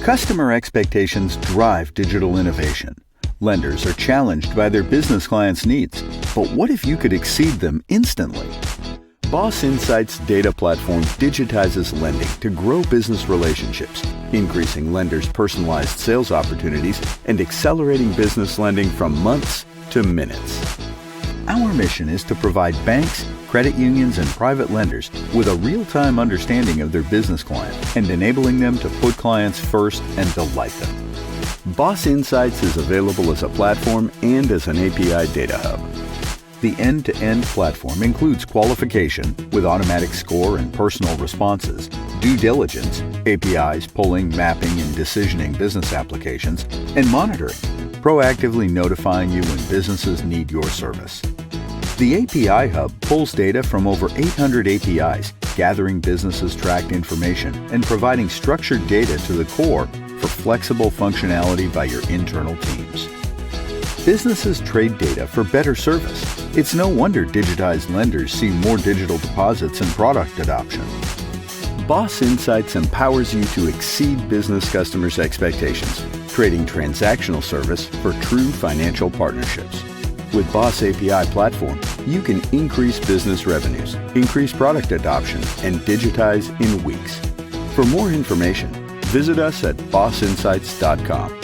Customer expectations drive digital innovation. Lenders are challenged by their business clients' needs, but what if you could exceed them instantly? Boss Insight's data platform digitizes lending to grow business relationships, increasing lenders' personalized sales opportunities and accelerating business lending from months to minutes. Our mission is to provide banks, credit unions, and private lenders with a real-time understanding of their business client and enabling them to put clients first and delight them. Boss Insights is available as a platform and as an API data hub. The end-to-end platform includes qualification with automatic score and personal responses, due diligence, APIs, pulling, mapping, and decisioning business applications, and monitoring, proactively notifying you when businesses need your service. The API Hub pulls data from over 800 APIs, gathering businesses' tracked information and providing structured data to the core for flexible functionality by your internal teams. Businesses trade data for better service. It's no wonder digitized lenders see more digital deposits and product adoption. Boss Insights empowers you to exceed business customers' expectations, creating transactional service for true financial partnerships. With Boss API Platform, you can increase business revenues, increase product adoption, and digitize in weeks. For more information, visit us at bossinsights.com.